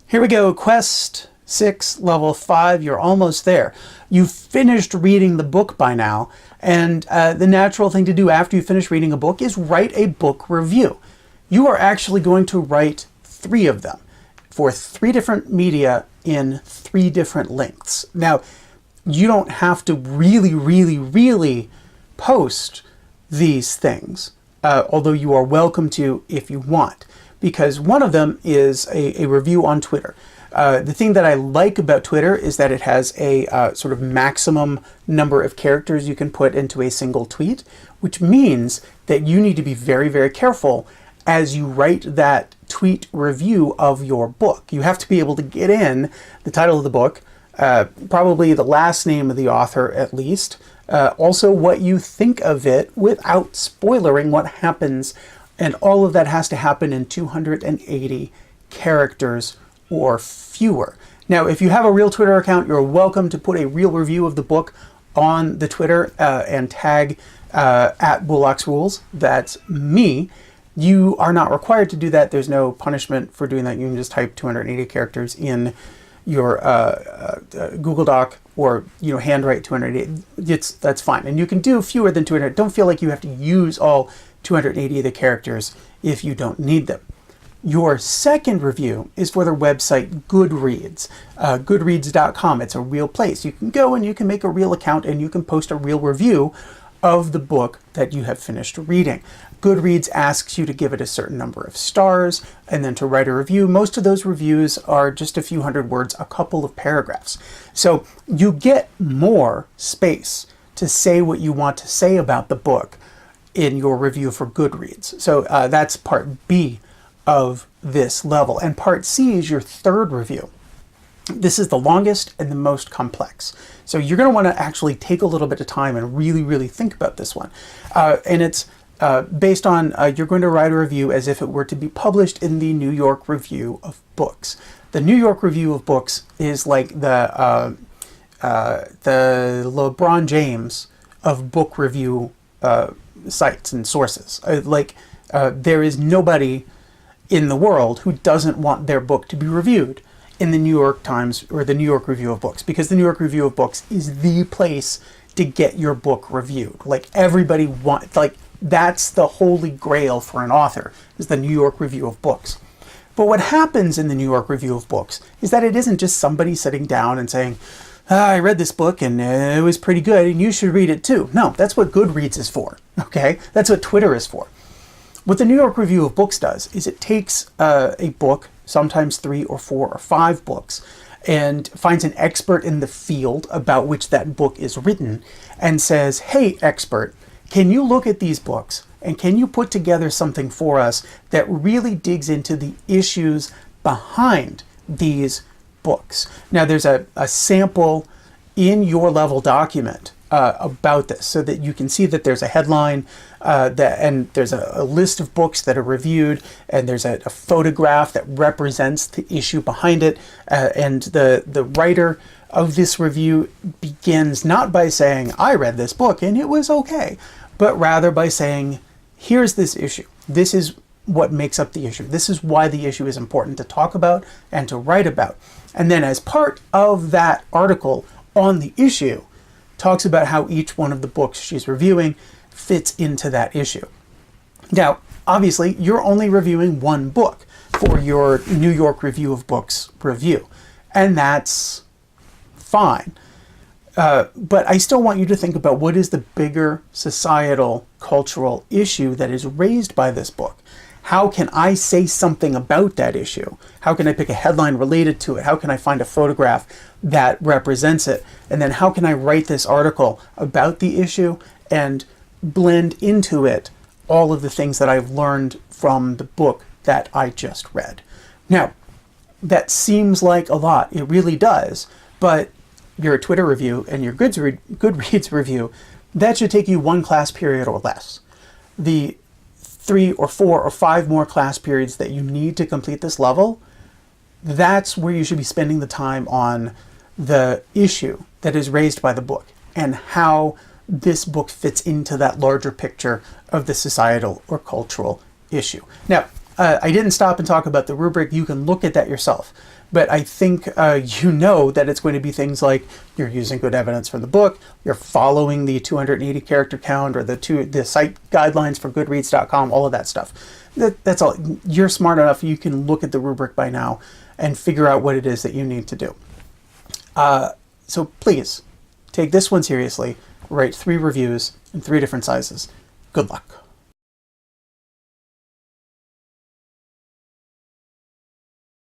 Here we go, Quest 6, level 5, you're almost there. You've finished reading the book by now, and the natural thing to do after you finish reading a book is write a book review. You are actually going to write 3 of them for 3 different media in 3 different lengths. Now, you don't have to really post these things, although you are welcome to if you want, because one of them is a review on Twitter. The thing that I like about Twitter is that it has a sort of maximum number of characters you can put into a single tweet, which means that you need to be very careful as you write that tweet review of your book. You have to be able to get in the title of the book, probably the last name of the author at least, also what you think of it without spoilering what happens, and all of that has to happen in 280 characters or fewer. Now, if you have a real Twitter account, you're welcome to put a real review of the book on the Twitter and tag at @BullOxRules. That's me. You are not required to do that. There's no punishment for doing that. You can just type 280 characters in your Google Doc, or handwrite 280. That's fine, and you can do fewer than 200. Don't feel like you have to use all 280 of the characters if you don't need them. Your second review is for the website Goodreads, goodreads.com. It's a real place. You can go and you can make a real account and you can post a real review of the book that you have finished reading. Goodreads asks you to give it a certain number of stars and then to write a review. Most of those reviews are just a few hundred words, a couple of paragraphs. So you get more space to say what you want to say about the book in your review for Goodreads. So that's part B of this level. And part C is your third review. This is the longest and the most complex. So you're going to want to actually take a little bit of time and really think about this one. And it's based on, you're going to write a review as if it were to be published in the New York Review of Books. The New York Review of Books is like the LeBron James of book review sites and sources. There is nobody in the world who doesn't want their book to be reviewed in the New York Times or the New York Review of Books, because the New York Review of Books is the place to get your book reviewed. Everybody wants, that's the holy grail for an author, is the New York Review of Books. But what happens in the New York Review of Books is that it isn't just somebody sitting down and saying, I read this book and it was pretty good and you should read it too. No, that's what Goodreads is for, okay? That's what Twitter is for. What the New York Review of Books does is it takes a book, sometimes 3 or 4 or 5 books, and finds an expert in the field about which that book is written and says, hey, expert, can you look at these books and can you put together something for us that really digs into the issues behind these books? Now, there's a sample in your level document about this, so that you can see that there's a headline and there's a list of books that are reviewed, and there's a photograph that represents the issue behind it, and the writer of this review begins not by saying, I read this book and it was okay, but rather by saying, here's this issue. This is what makes up the issue. This is why the issue is important to talk about and to write about. And then as part of that article on the issue, talks about how each one of the books she's reviewing fits into that issue. Now, obviously, you're only reviewing one book for your New York Review of Books review, and that's fine. But I still want you to think about what is the bigger societal, cultural issue that is raised by this book. How can I say something about that issue? How can I pick a headline related to it? How can I find a photograph that represents it? And then how can I write this article about the issue and blend into it all of the things that I've learned from the book that I just read? Now, that seems like a lot. It really does. But your Twitter review and your Goodreads review, that should take you 1 class period or less. The 3 or 4 or 5 more class periods that you need to complete this level, that's where you should be spending the time on the issue that is raised by the book and how this book fits into that larger picture of the societal or cultural issue. Now, I didn't stop and talk about the rubric. You can look at that yourself. But I think you know that it's going to be things like you're using good evidence from the book, you're following the 280 character count or the site guidelines for Goodreads.com, all of that stuff. That's all. You're smart enough. You can look at the rubric by now and figure out what it is that you need to do. So please take this one seriously. Write 3 reviews in 3 different sizes. Good luck.